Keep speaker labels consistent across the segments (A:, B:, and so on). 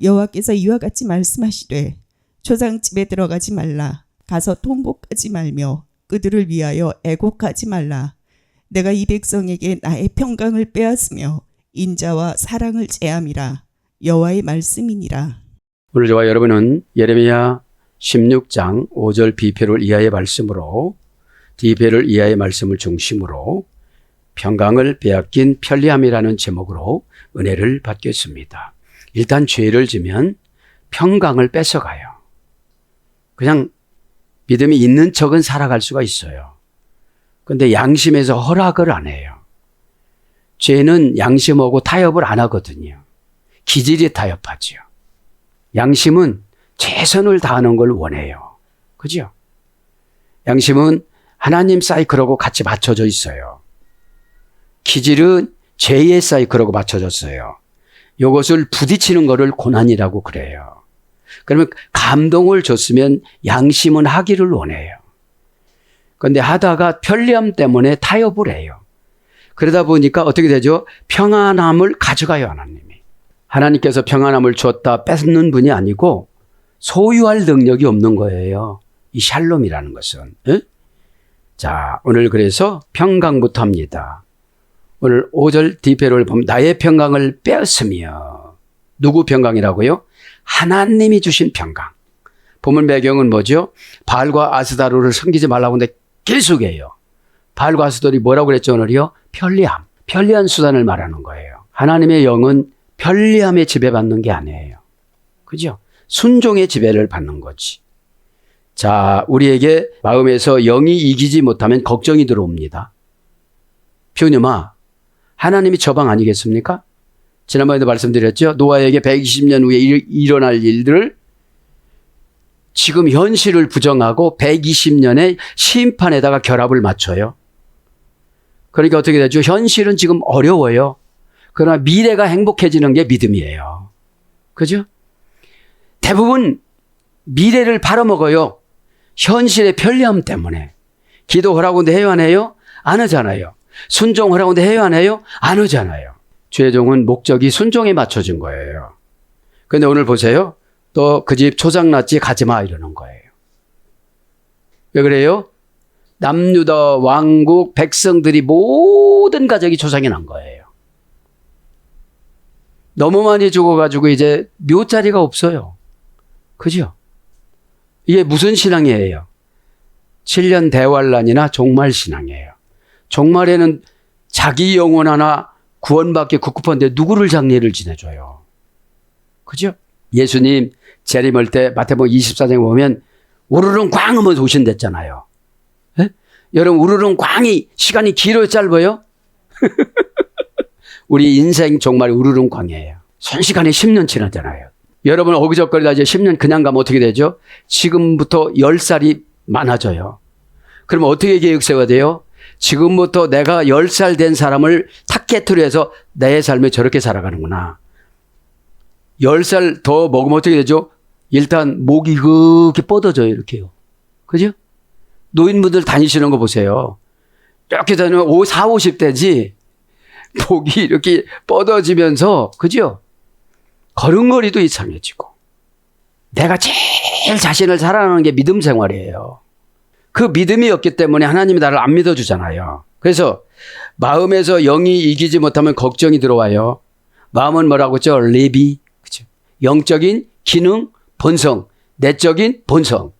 A: 여호와께서 이와 같이 말씀하시되 초상집에 들어가지 말라. 가서 통곡하지 말며 그들을 위하여 애곡하지 말라. 내가 이 백성에게 나의 평강을 빼앗으며 인자와 사랑을 제함이라. 여호와의 말씀이니라.
B: 오늘 저와 여러분은 예레미야 16장 5절 B표를 이하의 말씀으로 D표를 이하의 말씀을 중심으로 평강을 빼앗긴 편리함이라는 제목으로 은혜를 받겠습니다. 일단 죄를 지면 평강을 뺏어가요. 그냥 믿음이 있는 척은 살아갈 수가 있어요. 그런데 양심에서 허락을 안 해요. 죄는 양심하고 타협을 안 하거든요. 기질이 타협하죠. 양심은 최선을 다하는 걸 원해요. 그죠? 양심은 하나님 사이클하고 같이 맞춰져 있어요. 기질은 죄의 사이클하고 맞춰졌어요. 이것을 부딪히는 것을 고난이라고 그래요. 그러면 감동을 줬으면 양심은 하기를 원해요. 그런데 하다가 편리함 때문에 타협을 해요. 그러다 보니까 어떻게 되죠? 평안함을 가져가요, 하나님이. 하나님께서 평안함을 줬다 뺏는 분이 아니고 소유할 능력이 없는 거예요. 이 샬롬이라는 것은. 에? 자, 오늘 그래서 평강부터 합니다. 오늘 5절 D표를 보면 나의 평강을 빼앗으며. 누구 평강이라고요? 하나님이 주신 평강. 본문 배경은 뭐죠? 바알과 아스다로를 섬기지 말라고 하는데 계속해요. 바알과 아스다로이 뭐라고 그랬죠, 오늘이요? 편리함. 편리한 수단을 말하는 거예요. 하나님의 영은 편리함에 지배받는 게 아니에요. 그죠? 순종의 지배를 받는 거지. 자, 우리에게 마음에서 영이 이기지 못하면 걱정이 들어옵니다. 표님아, 하나님이 저방 아니겠습니까? 지난번에도 말씀드렸죠. 노아에게 120년 후에 일어날 일들을 지금 현실을 부정하고 120년의 심판에다가 결합을 맞춰요. 그러니까 어떻게 되죠? 현실은 지금 어려워요. 그러나 미래가 행복해지는 게 믿음이에요. 그죠? 대부분 미래를 팔아먹어요. 현실의 편리함 때문에. 기도하라고 하는데 해요, 안 해요? 안 하잖아요. 순종하라고 하는데 해요, 안 해요? 안 하잖아요. 죄종은 목적이 순종에 맞춰진 거예요. 그런데 오늘 보세요. 또 그 집 초장났지 가지 마 이러는 거예요. 왜 그래요? 남유다 왕국 백성들이 모든 가족이 초상이 난 거예요. 너무 많이 죽어가지고 이제 묘자리가 없어요. 그죠? 이게 무슨 신앙이에요? 7년 대환란이나 종말 신앙이에요. 종말에는 자기 영혼 하나 구원받기 급급한데 누구를 장례를 지내줘요? 그죠? 예수님 재림할 때 마태복음 24장에 보면 우르릉 광 하면서 오신댔잖아요. 예? 여러분 우르릉 광이 시간이 길어요, 짧아요? 우리 인생 종말이 우르릉 광이에요. 순식간에 10년 지났잖아요. 여러분 어기적거리다 이제 10년 그냥 가면 어떻게 되죠? 지금부터 10살이 많아져요. 그러면 어떻게 계획 세워야 돼요? 지금부터 내가 10살 된 사람을 타겟으로 해서 내 삶에 저렇게 살아가는구나. 10살 더 먹으면 어떻게 되죠? 일단 목이 그렇게 뻗어져요, 이렇게요. 그죠? 노인분들 다니시는 거 보세요. 이렇게 다니면 40, 50대지 목이 이렇게 뻗어지면서, 그죠? 걸음걸이도 이상해지고. 내가 제일 자신을 사랑하는 게 믿음 생활이에요. 그 믿음이 없기 때문에 하나님이 나를 안 믿어주잖아요. 그래서 마음에서 영이 이기지 못하면 걱정이 들어와요. 마음은 뭐라고 했죠? 레비. 그죠? 영적인 기능, 본성, 내적인 본성.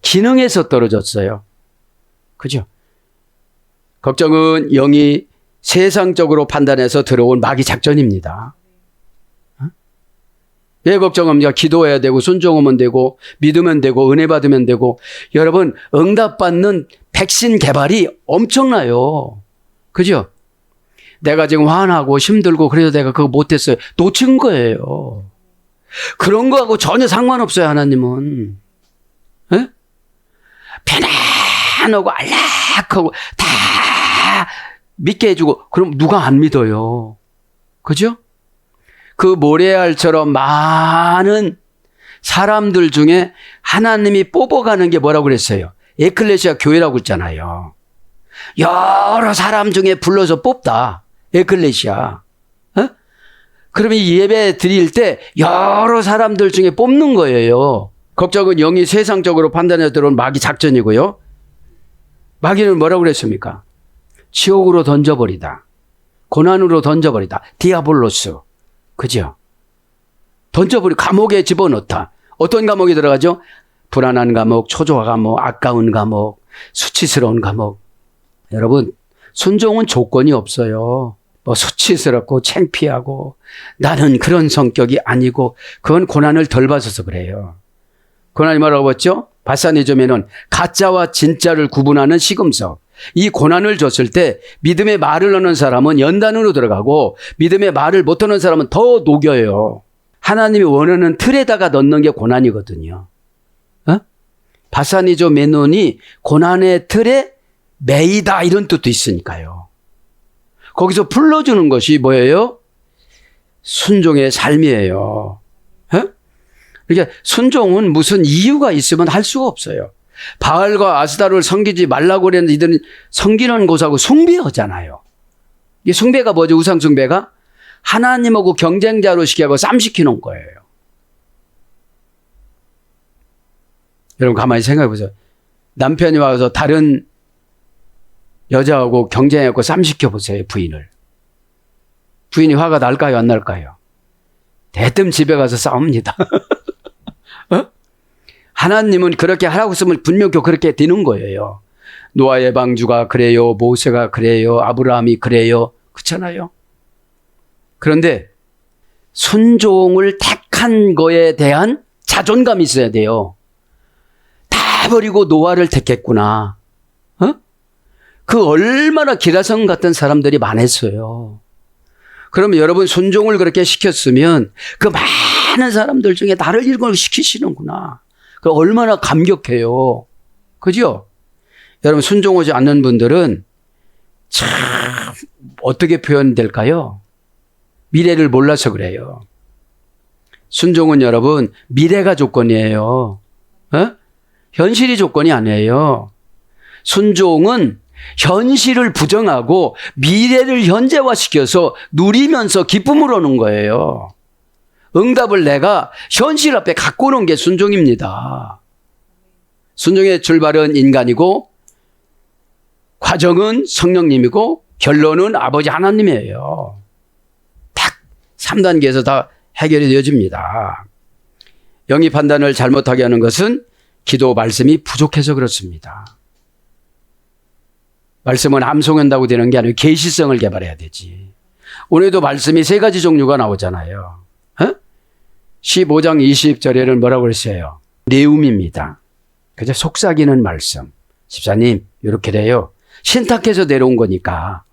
B: 기능에서 떨어졌어요. 그죠? 걱정은 영이 세상적으로 판단해서 들어온 마귀 작전입니다. 왜 걱정합니까? 기도해야 되고 순종하면 되고 믿으면 되고 은혜 받으면 되고. 여러분 응답받는 백신 개발이 엄청나요. 그죠? 내가 지금 화나고 힘들고 그래서 내가 그거 못했어요. 놓친 거예요. 그런 거하고 전혀 상관없어요, 하나님은. 에? 편안하고 안락하고 다 믿게 해주고 그럼 누가 안 믿어요? 그죠? 그 모래알처럼 많은 사람들 중에 하나님이 뽑아가는 게 뭐라고 그랬어요? 에클레시아 교회라고 했잖아요. 여러 사람 중에 불러서 뽑다. 에클레시아. 어? 그러면 이 예배 드릴 때 여러 사람들 중에 뽑는 거예요. 걱정은 영이 세상적으로 판단해 들어온 마귀 작전이고요. 마귀는 뭐라고 그랬습니까? 지옥으로 던져버리다. 고난으로 던져버리다. 디아볼로스. 그죠? 감옥에 집어넣다. 어떤 감옥에 들어가죠? 불안한 감옥, 초조한 감옥, 아까운 감옥, 수치스러운 감옥. 여러분, 순종은 조건이 없어요. 뭐 수치스럽고 창피하고 나는 그런 성격이 아니고 그건 고난을 덜 받아서 그래요. 고난이 뭐라고 했죠? 바사니즘에는 가짜와 진짜를 구분하는 시금석. 이 고난을 줬을 때 믿음의 말을 얻는 사람은 연단으로 들어가고 믿음의 말을 못 얻는 사람은 더 녹여요. 하나님이 원하는 틀에다가 넣는 게 고난이거든요. 바사니조 메논이 고난의 틀에 매이다 이런 뜻도 있으니까요. 거기서 풀러주는 것이 뭐예요? 순종의 삶이에요. 그러니까 순종은 무슨 이유가 있으면 할 수가 없어요. 바알과 아스타를 섬기지 말라고 그랬는데 이들은 섬기는 곳하고 숭배하잖아요. 이 숭배가 뭐죠? 우상 숭배가? 하나님하고 경쟁자로 시키고 쌈시키는 거예요. 여러분 가만히 생각해 보세요. 남편이 와서 다른 여자하고 경쟁하고 쌈시켜 보세요. 부인을. 부인이 화가 날까요? 안 날까요? 대뜸 집에 가서 싸웁니다. 하나님은 그렇게 하라고 했으면 분명히 그렇게 되는 거예요. 노아의 방주가 그래요. 모세가 그래요. 아브라함이 그래요. 그렇잖아요. 그런데 순종을 택한 거에 대한 자존감이 있어야 돼요. 다 버리고 노아를 택했구나. 그 얼마나 기라성 같은 사람들이 많았어요. 그러면 여러분 순종을 그렇게 시켰으면 그 많은 사람들 중에 나를 이걸 시키시는구나. 그 얼마나 감격해요. 그죠? 여러분 순종하지 않는 분들은 참 어떻게 표현될까요? 미래를 몰라서 그래요. 순종은 여러분 미래가 조건이에요. 현실이 조건이 아니에요. 순종은 현실을 부정하고 미래를 현재화시켜서 누리면서 기쁨을 얻는 거예요. 응답을 내가 현실 앞에 갖고 오는 게 순종입니다. 순종의 출발은 인간이고 과정은 성령님이고 결론은 아버지 하나님이에요. 딱 3단계에서 다 해결이 되어집니다. 영이 판단을 잘못하게 하는 것은 기도 말씀이 부족해서 그렇습니다. 말씀은 암송한다고 되는 게 아니고 계시성을 개발해야 되지. 오늘도 말씀이 3가지 종류가 나오잖아요. 15장 20절에는 뭐라고 그랬어요? 내음입니다. 그죠? 속삭이는 말씀. 집사님 이렇게 돼요. 신탁해서 내려온 거니까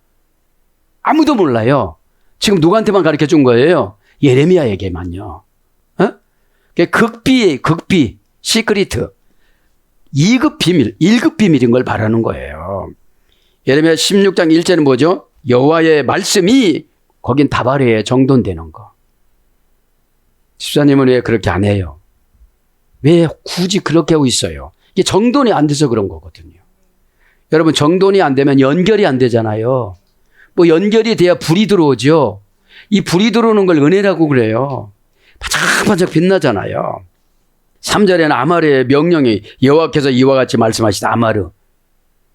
B: 아무도 몰라요. 지금 누구한테만 가르쳐 준 거예요? 예레미야에게만요. 극비, 시크리트. 2급 비밀, 1급 비밀인 걸 바라는 거예요. 예레미야 16장 1절은 뭐죠? 여호와의 말씀이 거긴 다발에 정돈되는 거. 집사님은 왜 그렇게 안 해요? 왜 굳이 그렇게 하고 있어요? 이게 정돈이 안 돼서 그런 거거든요. 여러분 정돈이 안 되면 연결이 안 되잖아요. 뭐 연결이 돼야 불이 들어오죠. 이 불이 들어오는 걸 은혜라고 그래요. 반짝반짝 빛나잖아요. 3절에는 아마르의 명령이 여호와께서 이와 같이 말씀하시다. 아마르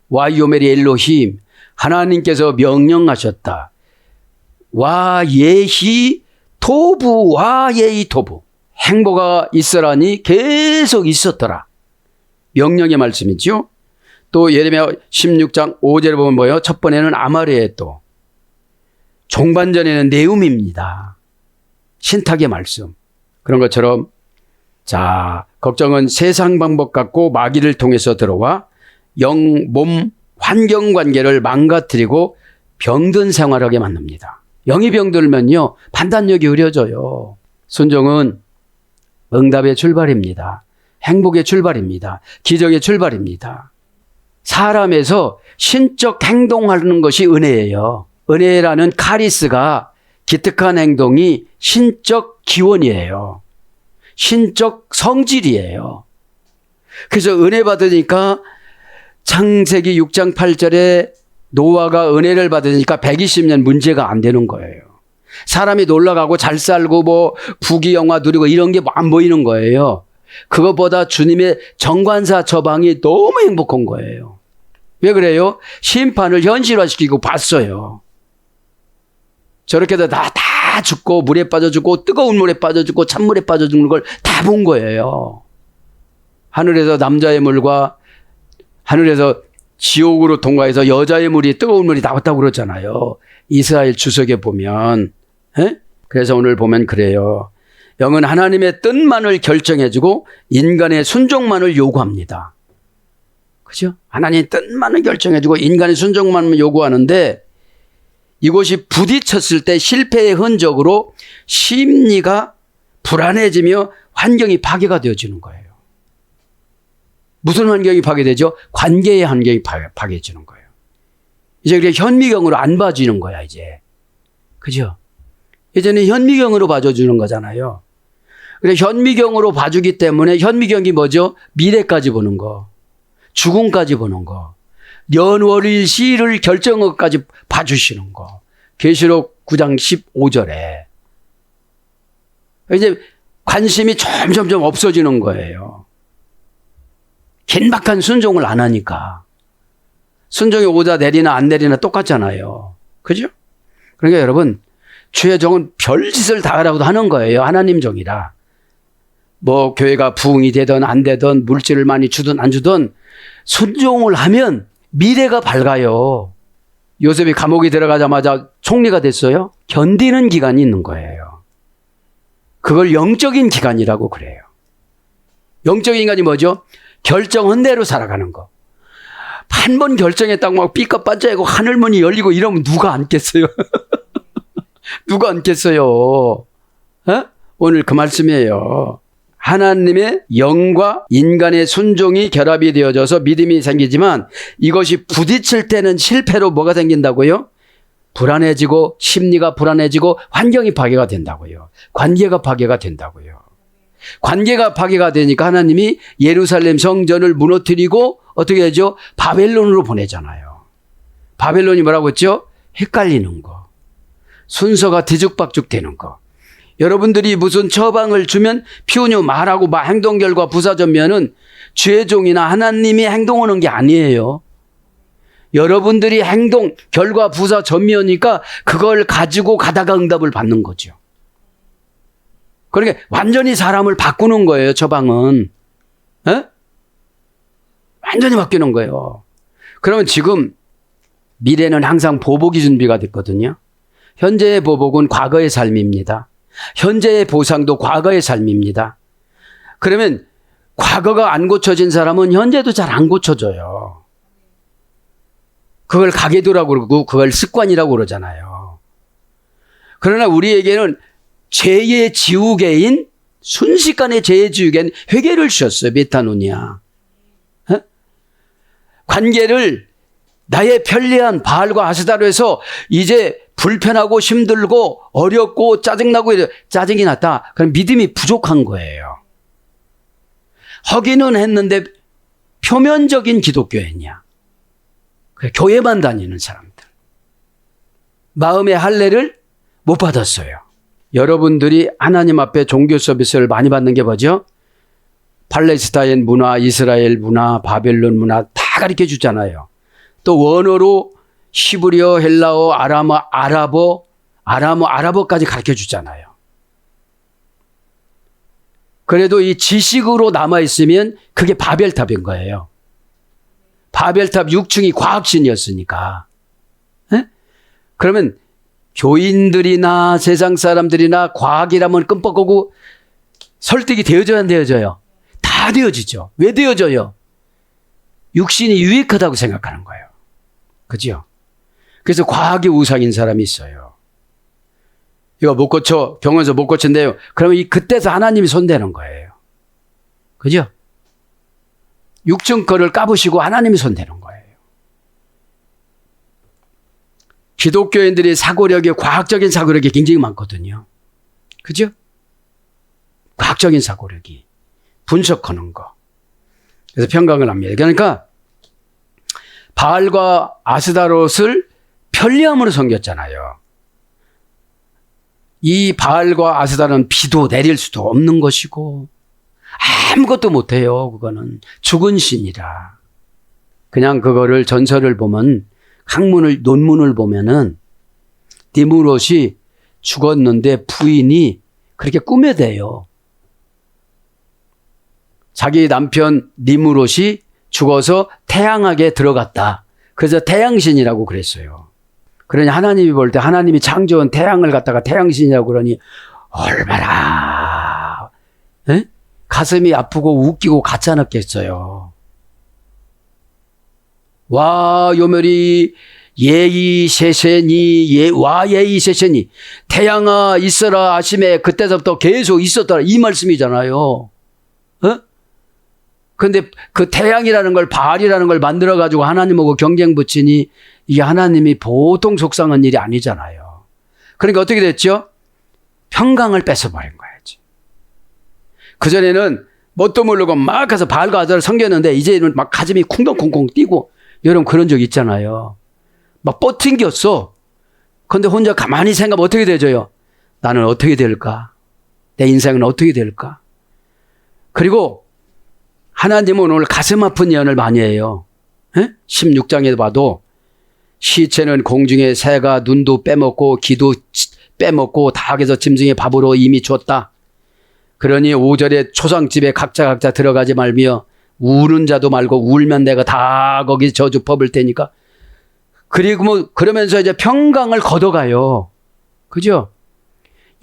B: 와이오메리 엘로힘 하나님께서 명령하셨다. 와 예히 토부 와 예히 토부 행보가 있으라니 계속 있었더라. 명령의 말씀이죠. 또 예레미야 16장 5절에 보면 뭐예요? 첫 번에는 아마르의 또 종반전에는 내음입니다. 신탁의 말씀. 그런 것처럼 자 걱정은 세상 방법 갖고 마귀를 통해서 들어와 영, 몸, 환경 관계를 망가뜨리고 병든 생활하게 만듭니다. 영이 병들면요 판단력이 흐려져요. 순종은 응답의 출발입니다. 행복의 출발입니다. 기적의 출발입니다. 사람에서 신적 행동하는 것이 은혜예요. 은혜라는 카리스가 기특한 행동이 신적 기원이에요. 신적 성질이에요. 그래서 은혜 받으니까 창세기 6장 8절에 노아가 은혜를 받으니까 120년 문제가 안 되는 거예요. 사람이 놀러 가고 잘 살고 뭐 부귀영화 누리고 이런 게 안 보이는 거예요. 그것보다 주님의 정관사 처방이 너무 행복한 거예요. 왜 그래요? 심판을 현실화시키고 봤어요. 저렇게 다 죽고 물에 빠져 죽고 뜨거운 물에 빠져 죽고 찬물에 빠져 죽는 걸 다 본 거예요. 하늘에서 남자의 물과 하늘에서 지옥으로 통과해서 여자의 물이 뜨거운 물이 나왔다고 그러잖아요. 이스라엘 주석에 보면. 에? 그래서 오늘 보면 그래요. 영은 하나님의 뜻만을 결정해주고 인간의 순종만을 요구합니다. 그죠? 하나님의 뜻만을 결정해주고 인간의 순종만을 요구하는데 이곳이 부딪혔을 때 실패의 흔적으로 심리가 불안해지며 환경이 파괴가 되어지는 거예요. 무슨 환경이 파괴되죠? 관계의 환경이 파괴해지는 거예요. 이제 그게 현미경으로 안 봐주는 거야, 이제. 그죠? 예전에 현미경으로 봐주는 거잖아요. 그래서 현미경으로 봐주기 때문에 현미경이 뭐죠? 미래까지 보는 거. 죽음까지 보는 거. 연월일시를 결정한 것까지 봐주시는 거. 계시록 9장 15절에. 이제 관심이 점점 없어지는 거예요. 긴박한 순종을 안 하니까. 순종이 오다 내리나 안 내리나 똑같잖아요. 그죠? 그러니까 여러분, 주의 종은 별짓을 다 하라고도 하는 거예요. 하나님 종이라. 뭐 교회가 부흥이 되든 안 되든 물질을 많이 주든 안 주든 순종을 하면 미래가 밝아요. 요셉이 감옥에 들어가자마자 총리가 됐어요. 견디는 기간이 있는 거예요. 그걸 영적인 기간이라고 그래요. 영적인 기간이 뭐죠? 결정한 대로 살아가는 거. 한 번 결정했다고 막 삐까빠짜이고 하늘문이 열리고 이러면 누가 앉겠어요? 누가 앉겠어요? 어? 오늘 그 말씀이에요. 하나님의 영과 인간의 순종이 결합이 되어져서 믿음이 생기지만 이것이 부딪힐 때는 실패로 뭐가 생긴다고요? 불안해지고 심리가 불안해지고 환경이 파괴가 된다고요. 관계가 파괴가 된다고요. 관계가 파괴가 되니까 하나님이 예루살렘 성전을 무너뜨리고 어떻게 하죠? 바벨론으로 보내잖아요. 바벨론이 뭐라고 했죠? 헷갈리는 거. 순서가 뒤죽박죽 되는 거. 여러분들이 무슨 처방을 주면 피우뇨 말하고 막 행동 결과 부사전면은 죄종이나 하나님이 행동하는 게 아니에요. 여러분들이 행동 결과 부사 전면이니까 그걸 가지고 가다가 응답을 받는 거죠. 그러니까 완전히 사람을 바꾸는 거예요. 처방은. 에? 완전히 바뀌는 거예요. 그러면 지금 미래는 항상 보복이 준비가 됐거든요. 현재의 보복은 과거의 삶입니다. 현재의 보상도 과거의 삶입니다. 그러면 과거가 안 고쳐진 사람은 현재도 잘 안 고쳐져요. 그걸 가계도라고 그러고 그걸 습관이라고 그러잖아요. 그러나 우리에게는 죄의 지우개인 순식간에 죄의 지우개인 회개를 주셨어요. 메타노니아. 관계를 나의 편리한 바알과 아스다로 해서 이제 불편하고 힘들고 어렵고 짜증나고 짜증이 났다. 그럼 믿음이 부족한 거예요. 하기는 했는데 표면적인 기독교였냐. 교회만 다니는 사람들. 마음의 할례를 못 받았어요. 여러분들이 하나님 앞에 종교 서비스를 많이 받는 게 뭐죠? 팔레스타인 문화, 이스라엘 문화, 바벨론 문화 다 가르쳐 주잖아요. 또 원어로 히브리어, 헬라어, 아랍어까지 가르쳐 주잖아요. 그래도 이 지식으로 남아있으면 그게 바벨탑인 거예요. 바벨탑 6층이 과학신이었으니까. 에? 그러면 교인들이나 세상 사람들이나 과학이라면 끔뻑하고 설득이 되어져야 안 되어져요? 다 되어지죠. 왜 되어져요? 육신이 유익하다고 생각하는 거예요. 그죠? 그래서 과학이 우상인 사람이 있어요. 이거 못 고쳐, 병원에서 못 고친대요. 그러면 그때서 하나님이 손대는 거예요. 그죠? 6층 거를 까부시고 하나님이 손대는 거예요. 기독교인들의 사고력이 과학적인 사고력이 굉장히 많거든요. 그죠? 과학적인 사고력이. 분석하는 거. 그래서 평강을 합니다. 그러니까 바알과 아스다롯을 편리함으로 섬겼잖아요. 이 바알과 아스다는 비도 내릴 수도 없는 것이고 아무것도 못해요. 그거는 죽은 신이라. 그냥 그거를 전설을 보면 논문을 보면은 니무롯이 죽었는데 부인이 그렇게 꾸며대요. 자기 남편 니무롯이 죽어서 태양학에 들어갔다. 그래서 태양신이라고 그랬어요. 그러니 하나님이 볼 때 하나님이 창조한 태양을 갖다가 태양신이라고 그러니 얼마나 가슴이 아프고 웃기고 같지 않았겠어요. 와 요멸이 예이세세니 태양아 있어라 아심에 그때서부터 계속 있었더라 이 말씀이잖아요. 근데 그 태양이라는 걸 바알이라는 걸 만들어 가지고 하나님하고 경쟁 붙이니 이게 하나님이 보통 속상한 일이 아니잖아요. 그러니까 어떻게 됐죠? 평강을 뺏어버린 거야지. 그전에는 뭣도 모르고 막 가서 바알과 아스타를 섬겼는데 이제는 막 가슴이 쿵덩쿵덩 뛰고 여러분 그런 적 있잖아요. 막 뻗팅겼어. 근데 혼자 가만히 생각하면 어떻게 되죠? 나는 어떻게 될까? 내 인생은 어떻게 될까? 그리고 하나님은 오늘 가슴 아픈 예언을 많이 해요. 16장에 봐도 시체는 공중에 새가 눈도 빼먹고 귀도 빼먹고 다 해서 짐승의 밥으로 이미 줬다. 그러니 5절에 초상집에 각자 들어가지 말며 우는 자도 말고 울면 내가 다 거기 저주 퍼볼 테니까. 그리고 뭐 그러면서 이제 평강을 걷어가요. 그죠?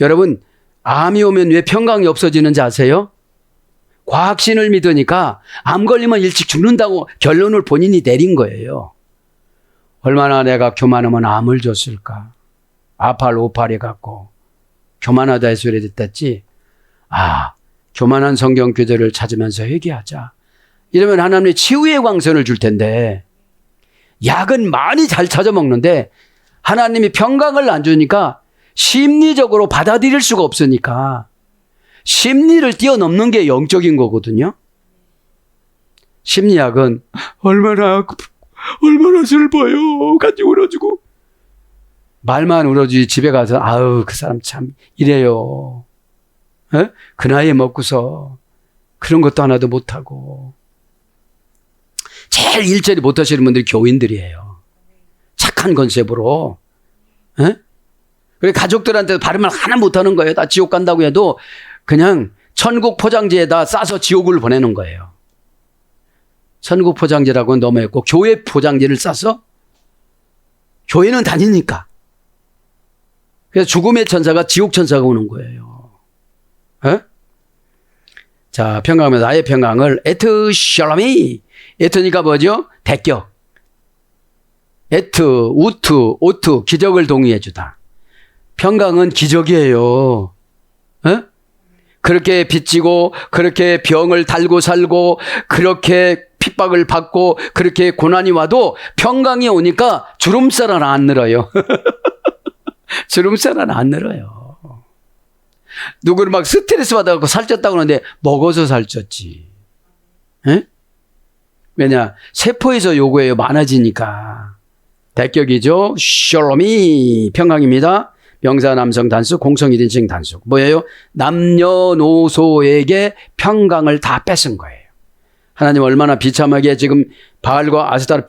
B: 여러분 암이 오면 왜 평강이 없어지는지 아세요? 과학신을 믿으니까 암 걸리면 일찍 죽는다고 결론을 본인이 내린 거예요. 얼마나 내가 교만하면 암을 줬을까. 아팔 오팔이 갖고 교만하다 의 소리 듣었지. 교만한 성경 교재를 찾으면서 회개하자. 이러면 하나님이 치유의 광선을 줄 텐데 약은 많이 잘 찾아 먹는데 하나님이 평강을 안 주니까 심리적으로 받아들일 수가 없으니까 심리를 뛰어넘는 게 영적인 거거든요. 심리학은 얼마나 슬퍼요. 같이 울어주고 말만 울어주지 집에 가서 그 사람 참 이래요. 그 나이에 먹고서 그런 것도 하나도 못하고. 제일 일절이 못하시는 분들이 교인들이에요. 착한 컨셉으로. 그래 가족들한테 바른 말 하나 못하는 거예요. 다 지옥 간다고 해도 그냥 천국 포장지에다 싸서 지옥을 보내는 거예요. 천국 포장지라고는 너무했고 교회 포장지를 싸서 교회는 다니니까. 그래서 죽음의 천사가 지옥 천사가 오는 거예요. 자, 평강하면 나의 평강을 에트 샬롬이 에트니까 뭐죠? 대격. 에트, 우트, 오트 기적을 동의해 주다. 평강은 기적이에요. 그렇게 빚지고 그렇게 병을 달고 살고 그렇게 핍박을 받고 그렇게 고난이 와도 평강이 오니까 주름살 하나 안 늘어요. 주름살 하나 안 늘어요. 누구를 막 스트레스 받아갖고 살쪘다고 하는데 먹어서 살쪘지. 왜냐? 세포에서 요구해요. 많아지니까. 대격이죠. 샬롬이 평강입니다. 명사 남성 단수 공성 1인칭 단수. 뭐예요? 남녀노소에게 평강을 다 뺏은 거예요. 하나님 얼마나 비참하게 지금 바알과 아스타를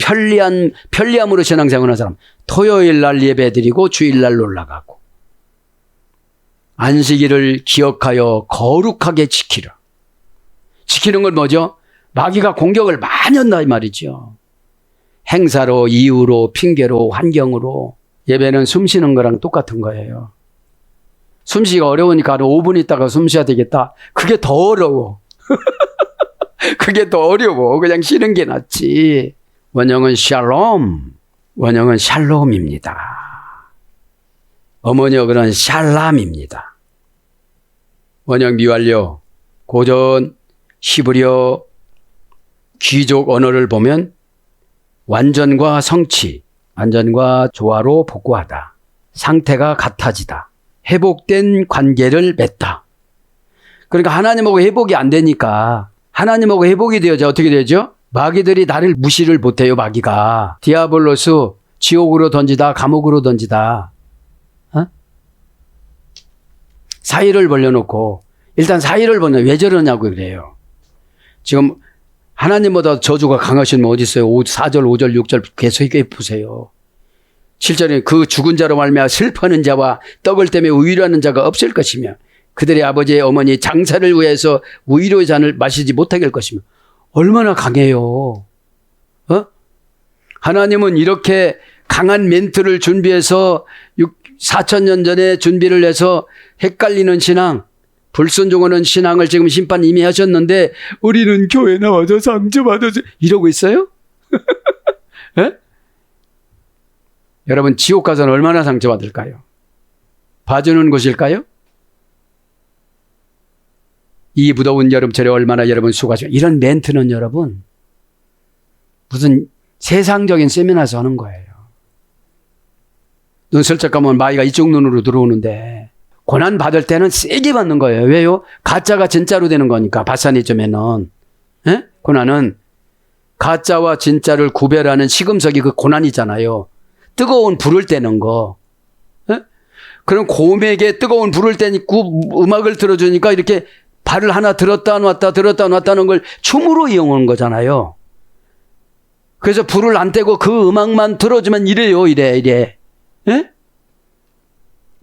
B: 편리함으로 신앙생활하는 사람. 토요일 날 예배드리고 주일 날 놀러가고. 안식일을 기억하여 거룩하게 지키라. 지키는 건 뭐죠? 마귀가 공격을 많이 한다 이 말이죠. 행사로, 이유로, 핑계로, 환경으로. 예배는 숨 쉬는 거랑 똑같은 거예요. 숨 쉬기가 어려우니까 5분 있다가 숨 쉬어야 되겠다. 그게 더 어려워. 그게 더 어려워. 그냥 쉬는 게 낫지. 원형은 샬롬. 원형은 샬롬입니다. 어머니어그는 샬람입니다. 원형 미완료, 고전, 히브리어, 귀족 언어를 보면 완전과 성취, 완전과 조화로 복구하다. 상태가 같아지다. 회복된 관계를 맺다. 그러니까 하나님하고 회복이 안 되니까 하나님하고 회복이 되어져 어떻게 되죠? 마귀들이 나를 무시를 못해요. 마귀가. 디아블로스 지옥으로 던지다 감옥으로 던지다. 사이를 벌려놓고 일단 사이를 벌려 왜 저러냐고 그래요. 지금 하나님보다 저주가 강하신 분 어디 있어요? 4절, 5절, 6절 계속 보세요. 7절에 그 죽은 자로 말미암아 슬퍼하는 자와 떡을 때문에 우위로하는 자가 없을 것이며 그들의 아버지의 어머니 장사를 위해서 우위로의 잔을 마시지 못하게 할 것이며 얼마나 강해요. 하나님은 이렇게 강한 멘트를 준비해서 4,000년 전에 준비를 해서 헷갈리는 신앙, 불순종하는 신앙을 지금 심판 이미 하셨는데 우리는 교회 나와서 상처받아서 이러고 있어요? 여러분 지옥 가서는 얼마나 상처받을까요? 봐주는 곳일까요? 이 무더운 여름철에 얼마나 여러분 수고하시고 이런 멘트는 여러분 무슨 세상적인 세미나에서 하는 거예요. 눈 슬쩍 감으면 마귀가 이쪽 눈으로 들어오는데 고난 받을 때는 세게 받는 거예요. 왜요? 가짜가 진짜로 되는 거니까 바사니즘에는 고난은 가짜와 진짜를 구별하는 시금석이 그 고난이잖아요. 뜨거운 불을 떼는 거. 그럼 곰에게 뜨거운 불을 떼고 음악을 들어주니까 이렇게 발을 하나 들었다 놨다 들었다 놨다는 걸 춤으로 이용하는 거잖아요. 그래서 불을 안 떼고 그 음악만 들어주면 이래.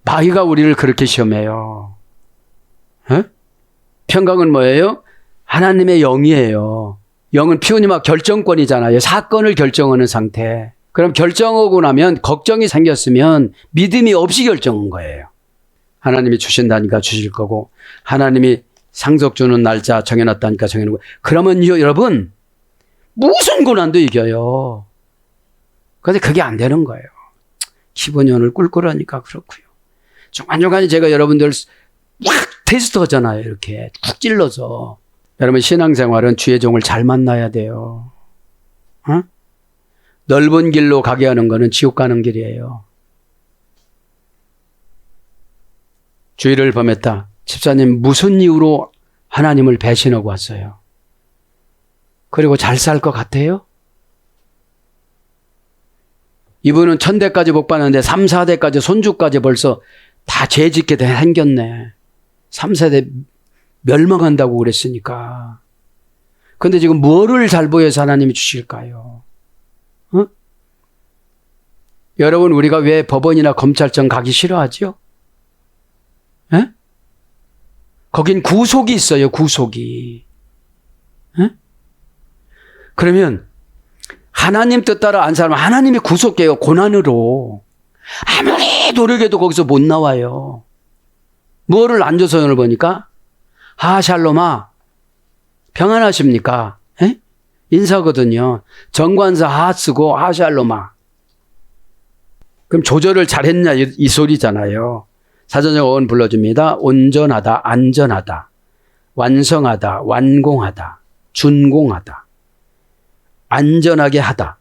B: 마귀가 우리를 그렇게 시험해요. 평강은 뭐예요? 하나님의 영이에요. 영은 피우니마 결정권이잖아요. 사건을 결정하는 상태. 그럼 결정하고 나면 걱정이 생겼으면 믿음이 없이 결정한 거예요. 하나님이 주신다니까 주실 거고 하나님이 상속 주는 날짜 정해놨다니까 정해놓은 거예요. 그러면요 여러분 무슨 고난도 이겨요. 그런데 그게 안 되는 거예요. 기본이 오늘 꿀꿀하니까 그렇고요. 중간중간에 제가 여러분들 막 테스트 하잖아요. 이렇게 툭 찔러서. 여러분 신앙생활은 주의 종을 잘 만나야 돼요. 넓은 길로 가게 하는 거는 지옥 가는 길이에요. 주의를 범했다. 집사님 무슨 이유로 하나님을 배신하고 왔어요? 그리고 잘 살 것 같아요? 이분은 1000대까지 복 받는데 3, 4대까지 손주까지 벌써 다 죄짓게 생겼네. 3, 4대 멸망한다고 그랬으니까. 근데 지금 뭐를 잘 보여서 하나님이 주실까요? 여러분 우리가 왜 법원이나 검찰청 가기 싫어하죠? 거긴 구속이 있어요. 구속이. 그러면 하나님 뜻 따라 안 살면 하나님이 구속해요. 고난으로. 아무리 노력해도 거기서 못 나와요. 뭐를 안 줘서 오늘 보니까 하샬롬아 평안하십니까? 인사거든요. 정관사 하 쓰고 하샬롬아. 그럼 조절을 잘했냐 이 소리잖아요. 사전적 어원 불러줍니다. 온전하다, 안전하다, 완성하다, 완공하다, 준공하다, 안전하게 하다,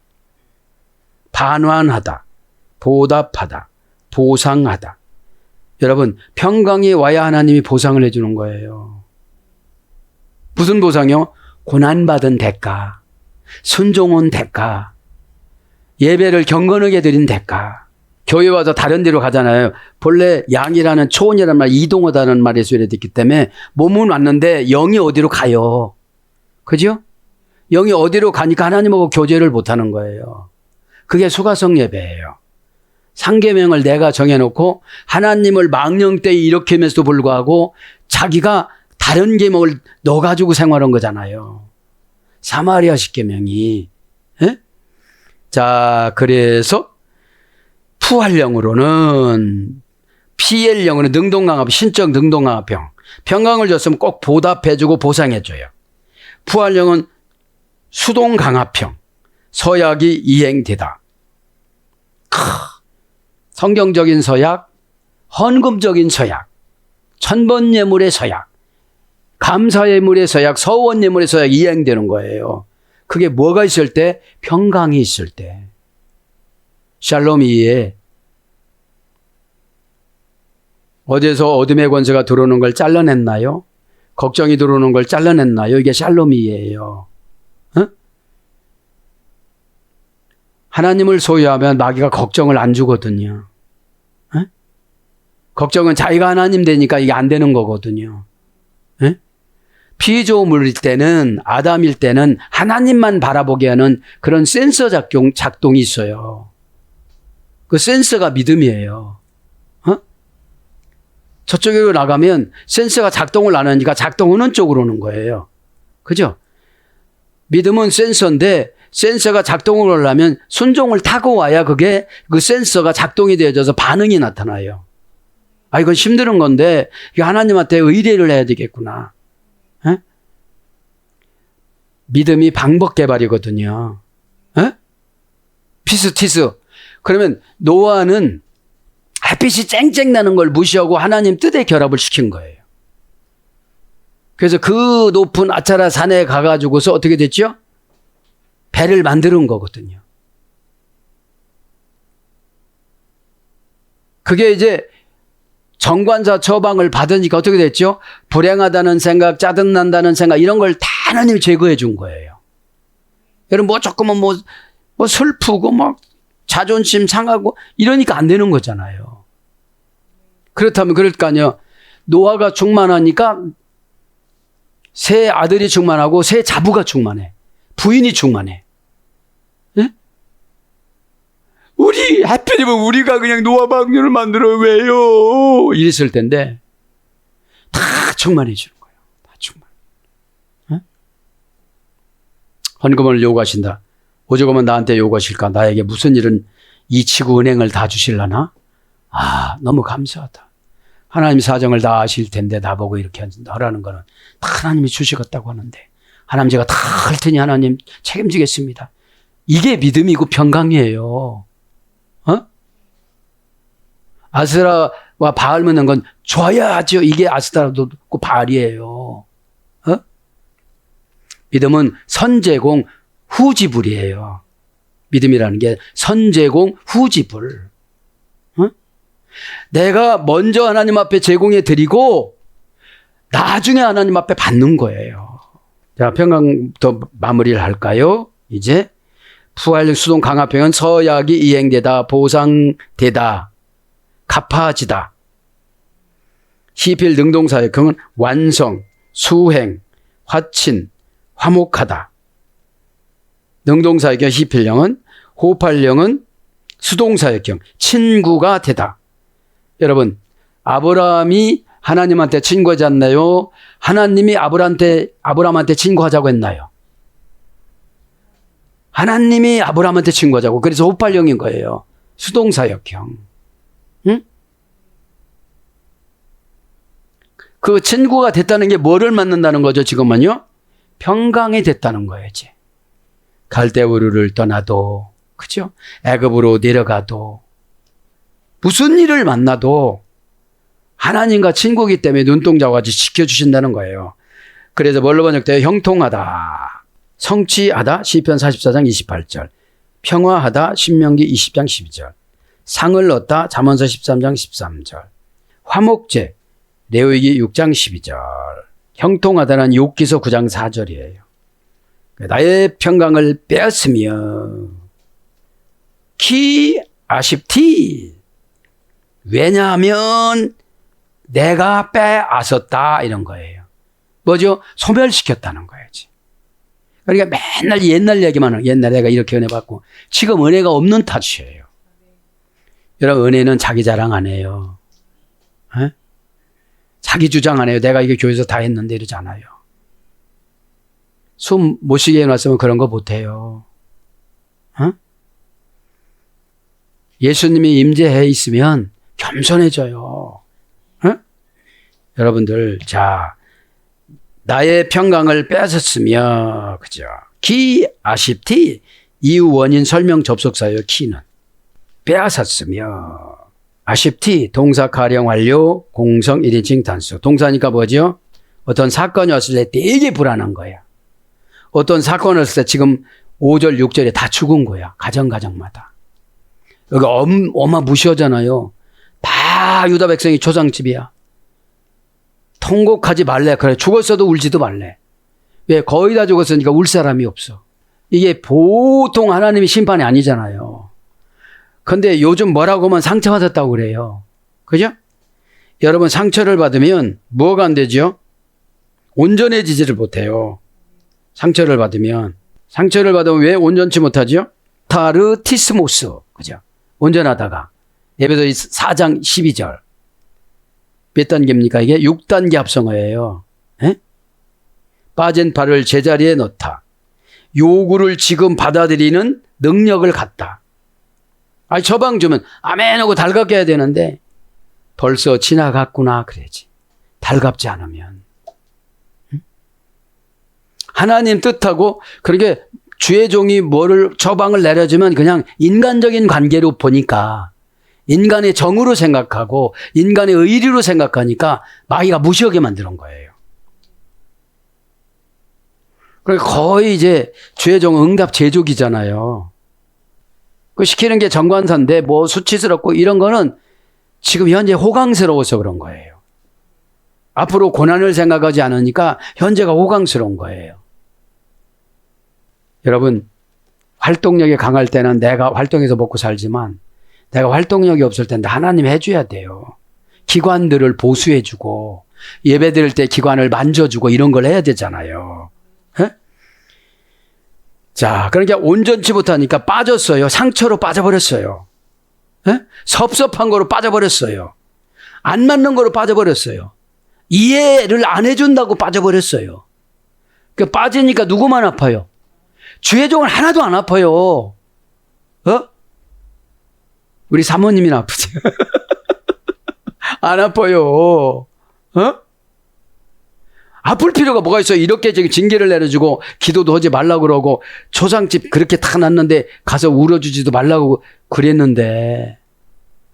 B: 반환하다, 보답하다, 보상하다. 여러분 평강이 와야 하나님이 보상을 해주는 거예요. 무슨 보상이요? 고난받은 대가, 순종한 대가, 예배를 경건하게 드린 대가. 교회 와서 다른 데로 가잖아요. 본래 양이라는 초원이라는 말, 이동하다는 말에서 이랬기 때문에 몸은 왔는데 영이 어디로 가요. 그죠? 영이 어디로 가니까 하나님하고 교제를 못하는 거예요. 그게 수가성 예배예요. 상계명을 내가 정해놓고 하나님을 망령 때 일으키면서도 불구하고 자기가 다른 계명을 넣어가지고 생활한 거잖아요. 사마리아 십계명이. 자, 그래서 푸활령으로는 피엘령으로는 능동강압, 신적 능동강압병. 평강을 줬으면 꼭 보답해주고 보상해줘요. 푸활령은 수동강압형. 서약이 이행되다. 성경적인 서약, 헌금적인 서약, 천번예물의 서약, 감사예물의 서약, 서원예물의 서약 이행되는 거예요. 그게 뭐가 있을 때? 평강이 있을 때. 샬롬이에 어디서 어둠의 권세가 들어오는 걸 잘라냈나요? 걱정이 들어오는 걸 잘라냈나요? 이게 샬롬이에요. 하나님을 소유하면 마귀가 걱정을 안 주거든요. 걱정은 자기가 하나님 되니까 이게 안 되는 거거든요. 예? 피조물일 때는, 아담일 때는 하나님만 바라보게 하는 그런 센서 작동이 있어요. 그 센서가 믿음이에요. 어? 저쪽으로 나가면 센서가 작동을 안 하니까 작동하는 쪽으로 오는 거예요. 그죠? 믿음은 센서인데 센서가 작동을 하려면 순종을 타고 와야 그게 그 센서가 작동이 되어져서 반응이 나타나요. 아, 이건 힘든 건데 하나님한테 의뢰를 해야 되겠구나. 에? 믿음이 방법 개발이거든요. 에? 피스티스. 그러면 노아는 햇빛이 쨍쨍 나는 걸 무시하고 하나님 뜻에 결합을 시킨 거예요. 그래서 그 높은 아차라 산에 가가지고서 어떻게 됐죠? 배를 만드는 거거든요. 그게 이제 정관자 처방을 받으니까 어떻게 됐죠? 불행하다는 생각, 짜증난다는 생각 이런 걸 다 하나님이 제거해 준 거예요. 여러분 뭐 조금은 뭐 슬프고 막 자존심 상하고 이러니까 안 되는 거잖아요. 그렇다면 그럴 거 아니에요. 노아가 충만하니까 새 아들이 충만하고 새 자부가 충만해. 부인이 충만해. 네? 하필이면 우리가 그냥 노아 방류를 만들어 왜요? 이랬을 텐데 다 충만해 주는 거예요. 다 충만. 네? 헌금을 요구하신다. 오죽하면 나한테 요구하실까? 나에게 무슨 일은 이 치구 은행을 다 주실라나? 아, 너무 감사하다. 하나님 사정을 다 아실 텐데 나보고 이렇게 하라는 거는 다 하나님이 주시겠다고 하는데 하나님 제가 다 할 테니 하나님 책임지겠습니다. 이게 믿음이고 평강이에요. 어? 아스라와 바알 묻는 건 줘야죠. 이게 아스라도 없고 바알이에요. 어? 믿음은 선제공 후지불이에요. 믿음이라는 게 선제공 후지불. 어? 내가 먼저 하나님 앞에 제공해 드리고 나중에 하나님 앞에 받는 거예요. 자, 평강부터 마무리를 할까요? 이제 부활 수동 강화평은 서약이 이행되다, 보상되다, 갚아지다. 시필 능동사역형은 완성, 수행, 화친, 화목하다. 능동사역형 시필형은, 호흡할형은 수동사역형, 친구가 되다. 여러분, 아브라함이 하나님한테 친구하지 않나요? 하나님이 아브라함한테 친구하자고 했나요? 하나님이 아브라함한테 친구하자고. 그래서 호흡할형인 거예요. 수동사역형. 응? 그 친구가 됐다는 게 뭐를 맞는다는 거죠, 지금은요? 평강이 됐다는 거예요, 이제. 갈대우르를 떠나도, 그죠? 애굽으로 내려가도, 무슨 일을 만나도 하나님과 친구이기 때문에 눈동자와 같이 지켜주신다는 거예요. 그래서 뭘로 번역돼요? 형통하다, 성취하다, 시편 44장 28절, 평화하다, 신명기 20장 12절, 상을 얻다, 잠언서 13장 13절, 화목제, 레위기 6장 12절, 형통하다는 욥기서 9장 4절이에요. 나의 평강을 빼앗으며 키 아쉽티. 왜냐하면 내가 빼앗았다 이런 거예요. 뭐죠? 소멸시켰다는 거야지. 그러니까 맨날 옛날 얘기만 하는, 옛날에 내가 이렇게 은혜 받고, 지금 은혜가 없는 탓이에요. 여러분, 은혜는 자기 자랑 안 해요. 에? 자기 주장 안 해요. 내가 이게 교회에서 다 했는데 이러지 않아요. 숨 못 쉬게 해놨으면 그런 거 못해요. 어? 예수님이 임재해 있으면 겸손해져요. 어? 여러분들, 자, 나의 평강을 빼앗았으며, 그죠? 기 아쉽티, 이유 원인 설명 접속사예요. 키는 빼앗았으며, 아쉽티 동사 가령 완료 공성 1인칭 단수. 동사니까 뭐죠? 어떤 사건이 왔을 때 되게 불안한 거야. 어떤 사건이 왔을 때 지금 5절 6절에 다 죽은 거야. 가정마다. 여기 어마무시하잖아요. 다 유다 백성이 초상집이야. 통곡하지 말래. 그래, 죽었어도 울지도 말래. 왜? 거의 다 죽었으니까 울 사람이 없어. 이게 보통 하나님의 심판이 아니잖아요. 근데 요즘 뭐라고 하면 상처받았다고 그래요. 그죠? 여러분 상처를 받으면 뭐가 안 되죠? 온전해지지를 못해요. 상처를 받으면 왜 온전치 못하죠? 타르티스모스, 그죠? 온전하다가. 에베소서 4장 12절. 몇 단계입니까? 이게 6단계 합성어예요. 에? 빠진 발을 제자리에 넣다. 요구를 지금 받아들이는 능력을 갖다. 아니, 처방 주면 아멘 하고 달갑게 해야 되는데 벌써 지나갔구나 그래야지. 달갑지 않으면. 응? 하나님 뜻하고 그렇게 주의 종이 뭐를 처방을 내려주면 그냥 인간적인 관계로 보니까 인간의 정으로 생각하고 인간의 의리로 생각하니까 마귀가 무시하게 만드는 거예요. 그러니까 거의 이제 주의 종 응답 제조기잖아요. 그 시키는 게 정관사인데 뭐 수치스럽고 이런 거는 지금 현재 호강스러워서 그런 거예요. 앞으로 고난을 생각하지 않으니까 현재가 호강스러운 거예요. 여러분, 활동력이 강할 때는 내가 활동해서 먹고 살지만 내가 활동력이 없을 때는 하나님 해줘야 돼요. 기관들을 보수해주고 예배 드릴 때 기관을 만져주고 이런 걸 해야 되잖아요. 에? 자, 그러니까 온전치 못하니까 빠졌어요. 상처로 빠져버렸어요. 에? 섭섭한 거로 빠져버렸어요. 안 맞는 거로 빠져버렸어요. 이해를 안 해준다고 빠져버렸어요. 그 빠지니까 누구만 아파요? 주의 종은 하나도 안 아파요. 어? 우리 사모님이나 아프지? 안 아파요. 어? 아플 필요가 뭐가 있어요? 이렇게 지금 징계를 내려주고 기도도 하지 말라고 그러고 초상집 그렇게 다 놨는데 가서 울어주지도 말라고 그랬는데,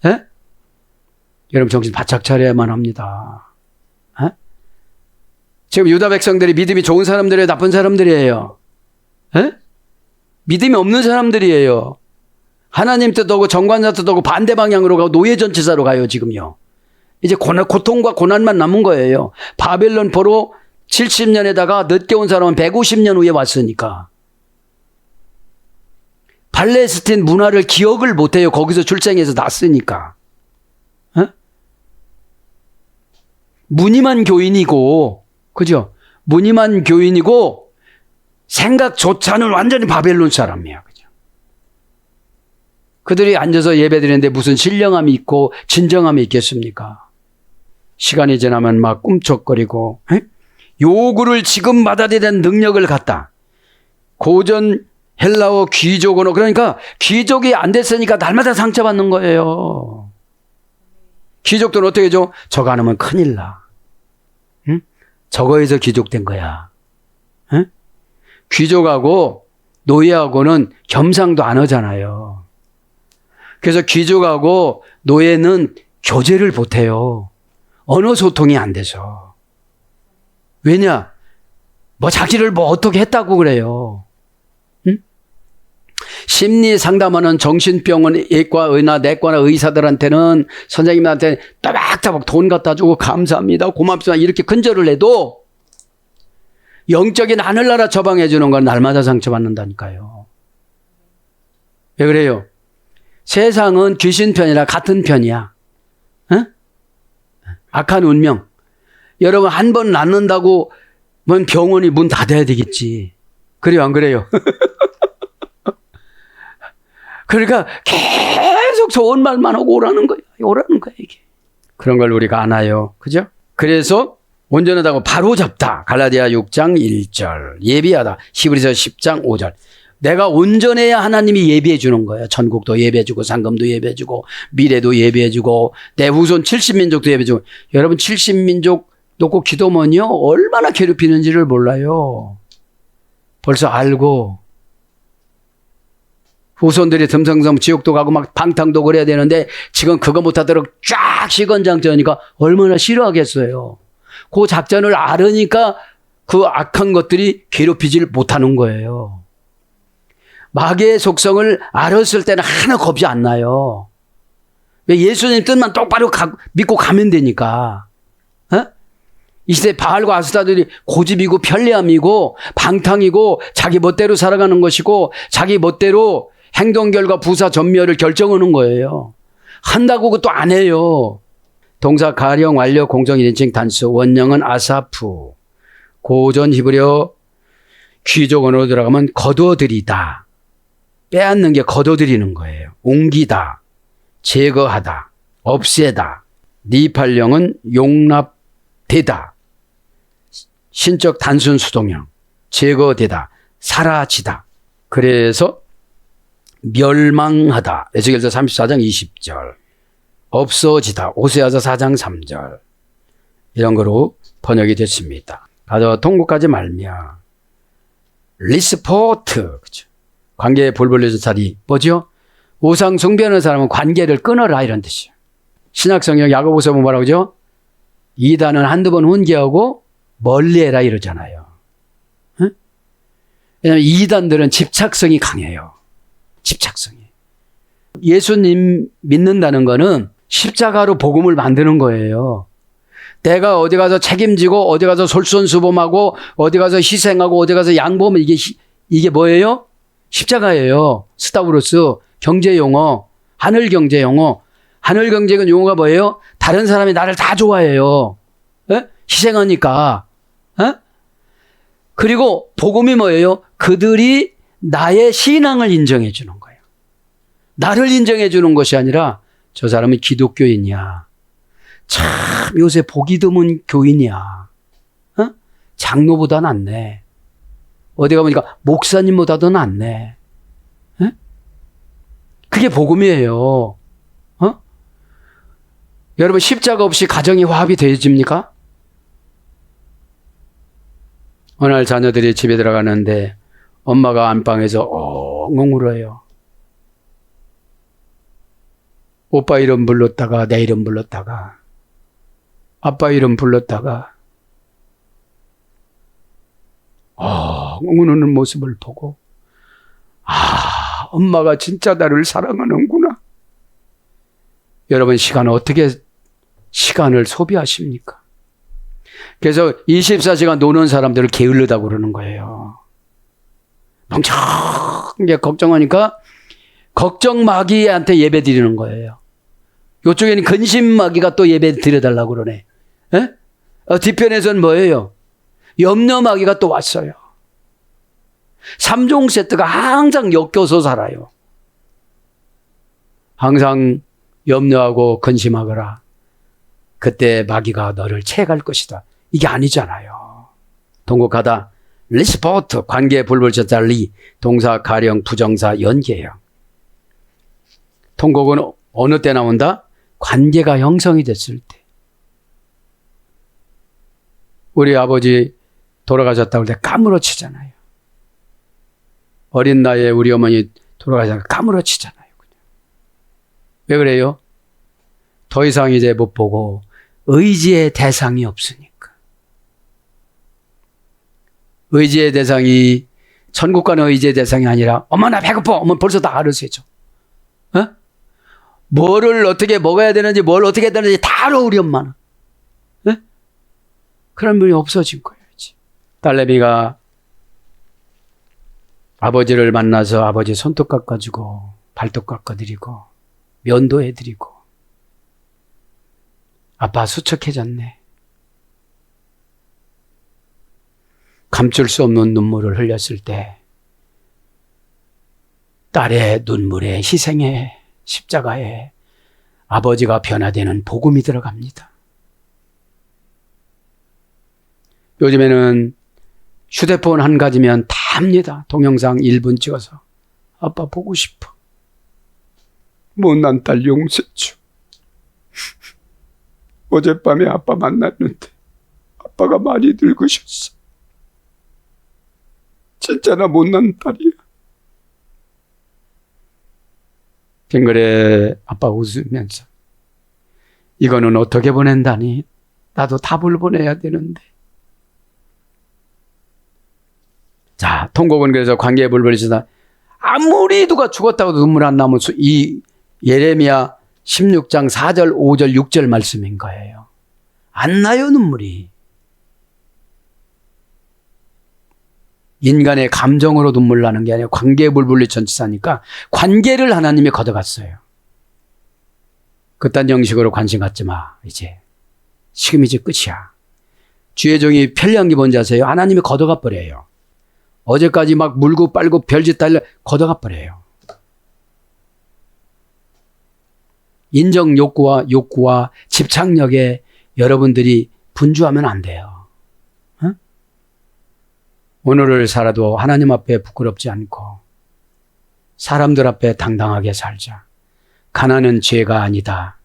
B: 에? 여러분 정신 바짝 차려야만 합니다. 에? 지금 유다 백성들이 믿음이 좋은 사람들이에요? 나쁜 사람들이에요? 에? 믿음이 없는 사람들이에요. 하나님 뜻하고 정관사 뜻하고 반대 방향으로 가고 노예전치사로 가요, 지금요. 이제 고통과 고난만 남은 거예요. 바벨론 포로 70년에다가 늦게 온 사람은 150년 후에 왔으니까. 팔레스틴 문화를 기억을 못해요. 거기서 출생해서 났으니까. 어? 무늬만 교인이고, 그죠? 무늬만 교인이고 생각조차는 완전히 바벨론 사람이야. 그죠? 그들이 앉아서 예배드리는데 무슨 신령함이 있고 진정함이 있겠습니까? 시간이 지나면 막 꿈쩍거리고, 에? 요구를 지금 받아들이는 능력을 갖다. 고전 헬라어 귀족 언어, 그러니까 귀족이 안 됐으니까 날마다 상처받는 거예요. 귀족들은 어떻게 해줘? 저거 안 하면 큰일 나. 응? 저거에서 귀족된 거야. 응? 귀족하고 노예하고는 겸상도 안 하잖아요. 그래서 귀족하고 노예는 교제를 못해요. 언어 소통이 안 돼서. 왜냐? 뭐 자기를 뭐 어떻게 했다고 그래요. 응? 심리 상담하는 정신병원 예과나 내과나 의사들한테는 선생님한테 따박따박 돈 갖다 주고 감사합니다, 고맙습니다 이렇게 근절을 해도 영적인 하늘나라 처방해 주는 건 날마다 상처받는다니까요. 왜 그래요? 세상은 귀신 편이라 같은 편이야. 응? 악한 운명. 여러분 한 번 낫는다고 뭔 병원이 문 닫아야 되겠지. 그래요, 안 그래요? 그러니까 계속 좋은 말만 하고 오라는 거야. 오라는 거야, 이게. 그런 걸 우리가 아나요. 그죠? 그래서 온전하다고 바로 잡다. 갈라디아 6장 1절. 예비하다. 히브리서 10장 5절. 내가 온전해야 하나님이 예비해 주는 거예요. 전국도 예배해 주고 상금도 예배해 주고 미래도 예배해 주고 내 후손 70민족도 예배해 주고. 여러분 70민족 놓고 기도면요 얼마나 괴롭히는지를 몰라요. 벌써 알고 후손들이 듬성듬성 지옥도 가고 막 방탕도 그래야 되는데 지금 그거 못하도록 쫙 시건장전이니까 얼마나 싫어하겠어요. 그 작전을 알으니까 그 악한 것들이 괴롭히질 못하는 거예요. 마귀의 속성을 알았을 때는 하나 겁이 안 나요. 왜? 예수님 뜻만 똑바로 믿고 가면 되니까. 어? 이 시대 바알과 아스타들이 고집이고 편리함이고 방탕이고 자기 멋대로 살아가는 것이고 자기 멋대로 행동 결과 부사 전멸을 결정하는 거예요. 한다고 그것도 안 해요. 동사 가령, 완료, 공정, 1인칭, 단수. 원형은 아사프. 고전 히브리어 귀족 언어로 들어가면 거둬들이다. 빼앗는 게 거둬들이는 거예요. 옮기다, 제거하다, 없애다. 니팔령은 용납되다. 신적 단순 수동형. 제거되다, 사라지다. 그래서 멸망하다. 에스겔서 34장 20절. 없어지다. 오세아서 4장 3절. 이런 거로 번역이 됐습니다. 가서 통곡하지 말며. 리스포트. 그렇죠. 관계에 볼볼려서 자리. 뭐죠? 우상 숭배하는 사람은 관계를 끊어라 이런 뜻이에요. 신약성경 야고보서 보면 뭐라고 그러죠? 이단은 한두 번 훈계하고 멀리해라 이러잖아요. 응? 왜냐하면 이단들은 집착성이 강해요. 집착성이. 예수님 믿는다는 거는 십자가로 복음을 만드는 거예요. 내가 어디 가서 책임지고 어디 가서 솔선수범하고 어디 가서 희생하고 어디 가서 양보하면 이게 뭐예요? 십자가예요. 스타우로스 경제용어, 하늘 경제용어. 하늘 경제는 용어가 뭐예요? 다른 사람이 나를 다 좋아해요. 에? 희생하니까. 에? 그리고 복음이 뭐예요? 그들이 나의 신앙을 인정해 주는 거예요. 나를 인정해 주는 것이 아니라 저 사람은 기독교인이야. 참 요새 보기 드문 교인이야. 어? 장로보다 낫네. 어디 가보니까 목사님보다도 낫네. 에? 그게 복음이에요. 어? 여러분 십자가 없이 가정이 화합이 되어집니까? 어느 날 자녀들이 집에 들어가는데 엄마가 안방에서 엉엉 울어요. 오빠 이름 불렀다가 내 이름 불렀다가 아빠 이름 불렀다가 우는 모습을 보고 엄마가 진짜 나를 사랑하는구나. 여러분 어떻게 시간을 소비하십니까? 그래서 24시간 노는 사람들을 게을르다고 그러는 거예요. 멍청하게 걱정하니까 걱정마귀한테 예배 드리는 거예요. 이쪽에는 근심마귀가 또 예배 드려달라고 그러네. 뒤편에서는 뭐예요? 염려마귀가 또 왔어요. 3종 세트가 항상 엮여서 살아요. 항상 염려하고 근심하거라. 그때 마귀가 너를 채갈 것이다. 이게 아니잖아요. 통곡하다. 리스포트 관계 불벌쳤다 리 동사 가령 부정사 연계형. 통곡은 어느 때 나온다? 관계가 형성이 됐을 때. 우리 아버지 돌아가셨다고 할 때 까무러치잖아요. 어린 나이에 우리 어머니 돌아가셨다고 까무러치잖아요. 왜 그래요? 더 이상 이제 못 보고 의지의 대상이 없으니까. 의지의 대상이 천국 가는 의지의 대상이 아니라 엄마 나 배고파. 엄마 벌써 다 알으세요. 뭐를 어떻게 먹어야 되는지 뭘 어떻게 해야 되는지 다 알아 우리 엄마는. 그런 분이 없어진 거예요. 딸내미가 아버지를 만나서 아버지 손톱 깎아주고 발톱 깎아드리고 면도해드리고 아빠 수척해졌네. 감출 수 없는 눈물을 흘렸을 때 딸의 눈물에 희생에 십자가에 아버지가 변화되는 복음이 들어갑니다. 요즘에는 휴대폰 한 가지면 다 합니다. 동영상 1분 찍어서 아빠 보고 싶어. 못난 딸 용서줘. 어젯밤에 아빠 만났는데 아빠가 많이 늙으셨어. 진짜나 못난 딸이야. 빙그레 아빠 웃으면서 이거는 어떻게 보낸다니? 나도 답을 보내야 되는데. 자, 통곡은 그래서 관계에 불벌이시다. 아무리 누가 죽었다고 눈물 안 나면 이 예레미야 16장 4절, 5절, 6절 말씀인 거예요. 안 나요, 눈물이. 인간의 감정으로 눈물 나는 게 아니라 관계에 불불리 전치사니까 관계를 하나님이 걷어갔어요. 그딴 형식으로 관심 갖지 마. 지금 이제 끝이야. 주의 종이 편리한 게 뭔지 아세요? 하나님이 걷어가 버려요. 어제까지 막 물고 빨고 별짓 다 걷어가 버려요. 인정 욕구와 집착력에 여러분들이 분주하면 안 돼요. 어? 오늘을 살아도 하나님 앞에 부끄럽지 않고 사람들 앞에 당당하게 살자. 가난은 죄가 아니다.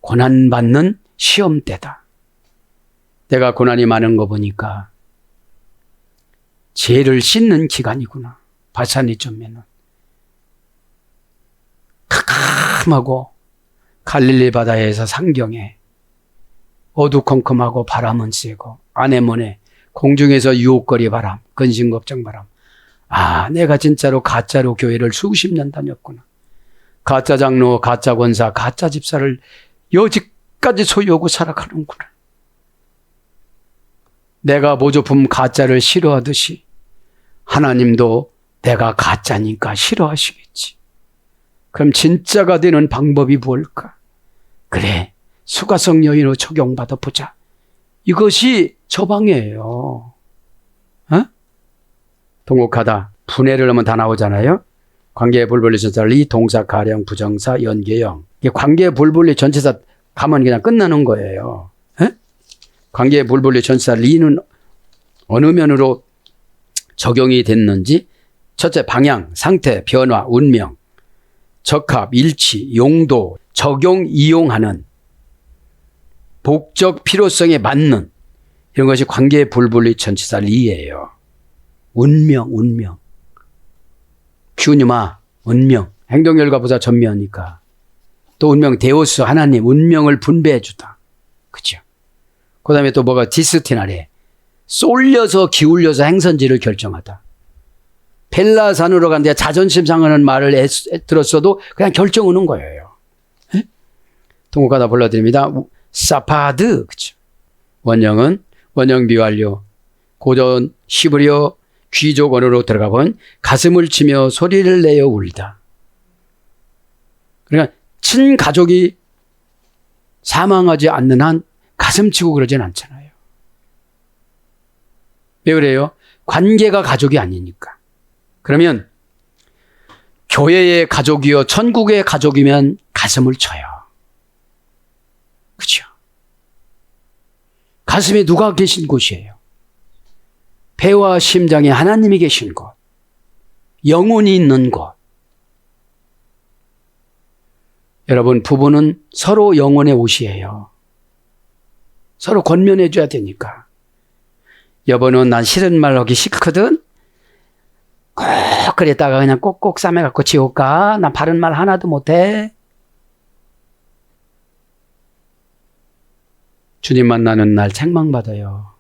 B: 고난받는 시험 때다. 내가 고난이 많은 거 보니까 죄를 씻는 기간이구나. 바산이 좀면은 캄캄하고 갈릴리 바다에서 상경에 어두컴컴하고 바람은 세고 아네모네 공중에서 유혹거리 바람, 근심걱정 바람. 아, 내가 진짜로 가짜로 교회를 수십 년 다녔구나. 가짜 장로, 가짜 권사, 가짜 집사를 여지까지 소유하고 살아가는구나. 내가 모조품 가짜를 싫어하듯이 하나님도 내가 가짜니까 싫어하시겠지. 그럼 진짜가 되는 방법이 뭘까? 그래, 수가성 여인으로 적용받아 보자. 이것이 처방이에요. 어? 통곡하다. 분해를 하면 다 나오잖아요. 관계불분리 전치사 리, 동사, 가령, 부정사, 연계형. 이게 관계불분리 전치사 가면 그냥 끝나는 거예요. 에? 관계불분리 전치사 리는 어느 면으로 적용이 됐는지 첫째 방향, 상태, 변화, 운명, 적합, 일치, 용도, 적용, 이용하는 복적 필요성에 맞는 이런 것이 관계불분리 전치사 리예요. 운명. 큐뉴마, 운명. 행동결과 부사 전면이니까. 또 운명, 데오스, 하나님, 운명을 분배해 주다. 그죠? 그 다음에 또 뭐가 디스티나레. 쏠려서 기울여서 행선지를 결정하다. 벨라산으로 간데 자존심 상하는 말을 들었어도 그냥 결정 오는 거예요. 에? 통곡하다 불러드립니다. 사파드. 그죠? 원형 비완료. 고전 히브리어 귀족 언어로 들어가 본 가슴을 치며 소리를 내어 울다. 그러니까 친가족이 사망하지 않는 한 가슴 치고 그러진 않잖아요. 왜 그래요? 관계가 가족이 아니니까. 그러면 교회의 가족이요 천국의 가족이면 가슴을 쳐요. 그렇죠? 가슴에 누가 계신 곳이에요? 배와 심장에 하나님이 계신 곳, 영혼이 있는 곳. 여러분, 부부는 서로 영혼의 옷이에요. 서로 권면해 줘야 되니까. 여보는 난 싫은 말 하기 싫거든. 꼭 그랬다가 그냥 꼭꼭 싸매갖고 지옥 가. 난 바른 말 하나도 못해. 주님 만나는 날 책망받아요.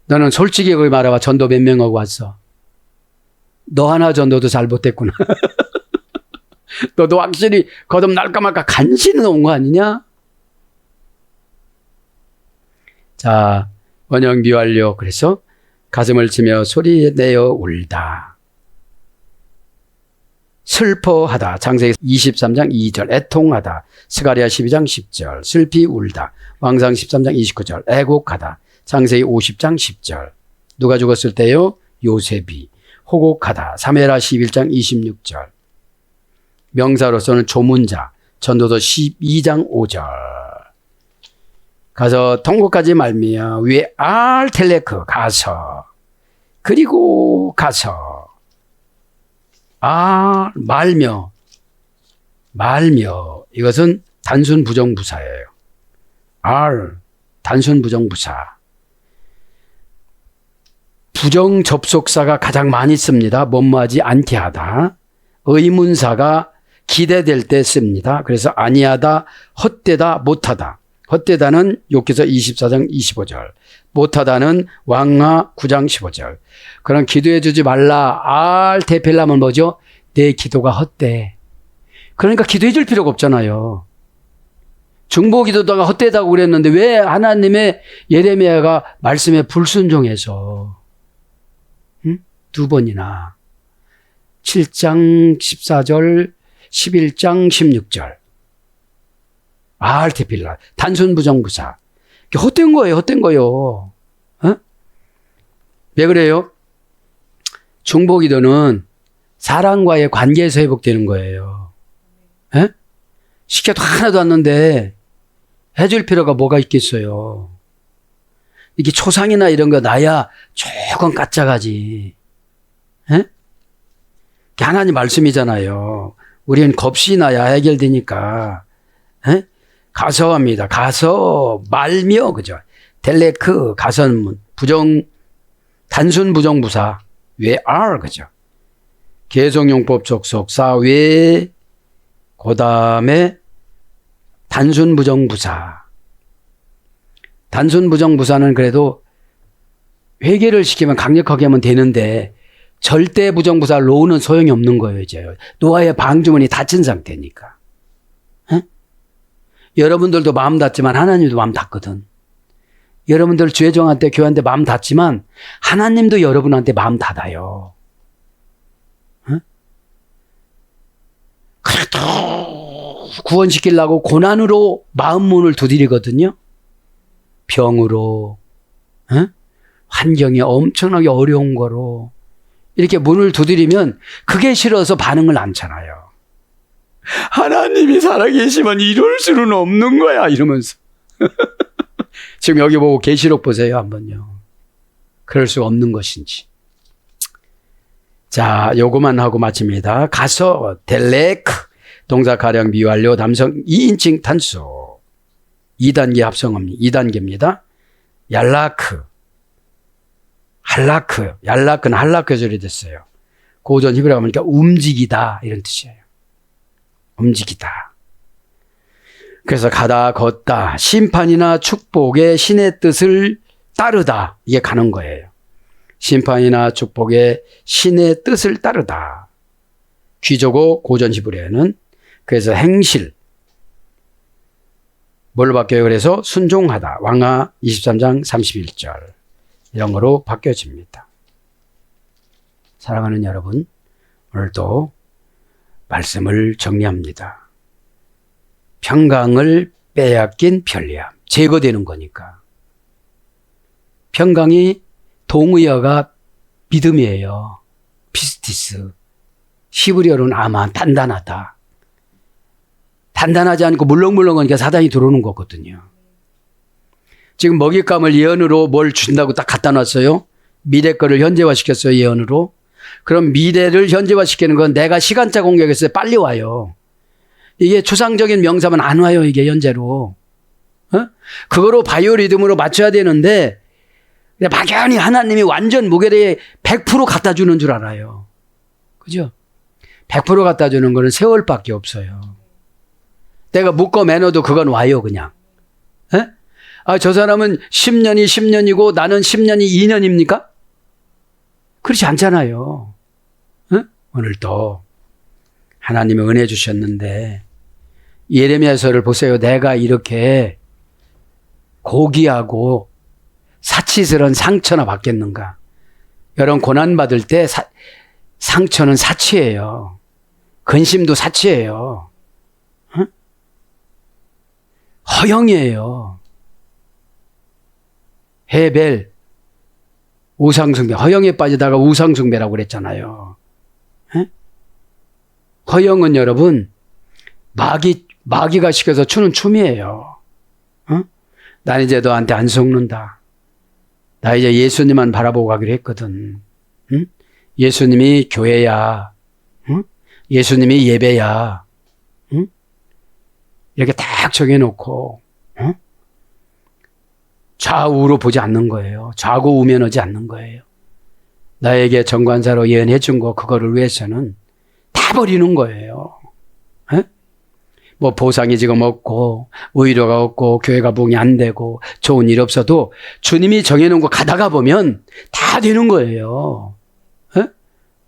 B: 너는 솔직히 거기 말해봐. 전도 몇 명 하고 왔어. 너 하나 전도도 잘 못했구나. 너도 확실히 거듭날까 말까 간신히 온 거 아니냐? 자, 원형 비완료. 그래서 가슴을 치며 소리 내어 울다. 슬퍼하다. 창세기 23장 2절. 애통하다. 스가랴 12장 10절. 슬피 울다. 왕상 13장 29절. 애곡하다. 창세기 50장 10절. 누가 죽었을 때요? 요셉이. 호곡하다. 사무엘하 11장 26절. 명사로서는 조문자. 전도서 12장 5절. 가서 통곡하지 말며 위에 알텔레크 가서 그리고 가서 말며 이것은 단순 부정부사예요. 단순 부정부사. 부정 접속사가 가장 많이 씁니다. 뭐뭐하지 않게 하다. 의문사가 기대될 때 씁니다. 그래서 아니하다, 헛되다, 못하다. 헛되다는 욥기서 24장 25절. 못하다는 왕하 9장 15절. 그럼 기도해 주지 말라. 알테펠라면 뭐죠? 내 기도가 헛돼. 그러니까 기도해 줄 필요가 없잖아요. 중보 기도다가 헛되다고 그랬는데 왜 하나님의 예레미야가 말씀에 불순종해서 두 번이나 7장 14절 11장 16절. 알테필라. 단순 부정부사. 헛된 거예요. 헛된 거요. 어? 왜 그래요? 중보기도는 사람과의 관계에서 회복되는 거예요. 에? 시켜도 하나도 왔는데 해줄 필요가 뭐가 있겠어요. 이게 초상이나 이런 거 나야 조금 까짝하지. 에? 하나님 말씀이잖아요. 우리는 겁이 나야 해결되니까. 에? 가서 합니다. 가서 말며, 그죠? 델레크, 가선, 단순 부정부사, 왜 are, 그죠? 개성용법 족속사, 왜, 그 다음에 단순 부정부사. 단순 부정부사는 그래도 회개를 시키면 강력하게 하면 되는데, 절대 부정부사 로우는 소용이 없는 거예요, 이제. 노아의 방주문이 닫힌 상태니까. 에? 여러분들도 마음 닫지만 하나님도 마음 닫거든. 여러분들 주회종한테 교회한테 마음 닫지만 하나님도 여러분한테 마음 닫아요. 어? 그래도 구원시키려고 고난으로 마음 문을 두드리거든요. 병으로, 어? 환경이 엄청나게 어려운 거로 이렇게 문을 두드리면 그게 싫어서 반응을 안 차나요. 하나님이 살아계시면 이럴 수는 없는 거야 이러면서. 지금 여기 보고 계시록 보세요 한번요. 그럴 수 없는 것인지. 자, 요거만 하고 마칩니다. 가서 델레크 동사 가령 미완료 남성 2인칭 단수 2단계 합성어입니다. 2단계입니다. 얄라크 할라크 얄라크는 할라크 절이 됐어요. 고전 히브리어 가보니까 움직이다 이런 뜻이에요. 움직이다. 그래서 가다 걷다 심판이나 축복의 신의 뜻을 따르다 이게 가는 거예요. 심판이나 축복의 신의 뜻을 따르다. 귀저고 고전 히브리어는 그래서 행실 뭘로 바뀌어요? 그래서 순종하다. 왕하 23장 31절 이런 거로 바뀌어집니다. 사랑하는 여러분, 오늘도 말씀을 정리합니다. 평강을 빼앗긴 편리함. 제거되는 거니까. 평강이 동의어가 믿음이에요. 피스티스. 히브리어로는 아마 단단하다. 단단하지 않고 물렁물렁하니까 사단이 들어오는 거거든요. 지금 먹잇감을 예언으로 뭘 준다고 딱 갖다 놨어요. 미래 거를 현재화시켰어요. 예언으로. 그럼 미래를 현재화시키는 건 내가 시간차 공격했을 때 빨리 와요. 이게 추상적인 명사면 안 와요. 이게 현재로. 어? 그거로 바이오리듬으로 맞춰야 되는데 막연히 하나님이 완전 무게를 100% 갖다 주는 줄 알아요. 그죠? 100% 갖다 주는 거는 세월밖에 없어요. 내가 묶어 매너도 그건 와요 그냥. 에? 아, 저 사람은 10년이 10년이고 나는 10년이 2년입니까? 그렇지 않잖아요. 에? 오늘도 하나님의 은혜 주셨는데 예레미야서를 보세요. 내가 이렇게 고귀하고 사치스러운 상처나 받겠는가. 여러분 고난받을 때 상처는 사치예요. 근심도 사치예요. 어? 허영이에요. 헤벨 우상숭배 허영에 빠지다가 우상숭배라고 그랬잖아요. 에? 허영은 여러분 마귀가 시켜서 추는 춤이에요. 어? 난 이제 너한테 안 속는다. 나 이제 예수님만 바라보고 가기로 했거든. 응? 예수님이 교회야. 응? 예수님이 예배야. 응? 이렇게 딱 정해놓고 응? 좌우로 보지 않는 거예요. 좌고 우면하지 않는 거예요. 나에게 정관사로 예언해 준 거 그거를 위해서는 다 버리는 거예요. 에? 뭐 보상이 지금 없고 의료가 없고 교회가 부흥이 안 되고 좋은 일 없어도 주님이 정해놓은 거 가다가 보면 다 되는 거예요. 에?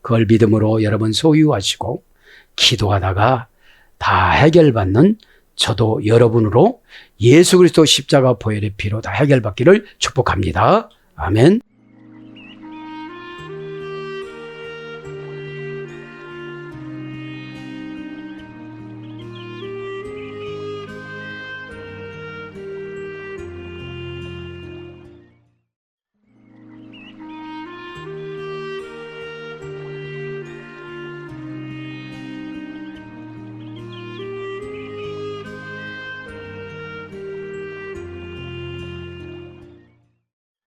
B: 그걸 믿음으로 여러분 소유하시고 기도하다가 다 해결받는 저도 여러분으로 예수 그리스도 십자가 보혈의 피로 다 해결받기를 축복합니다. 아멘.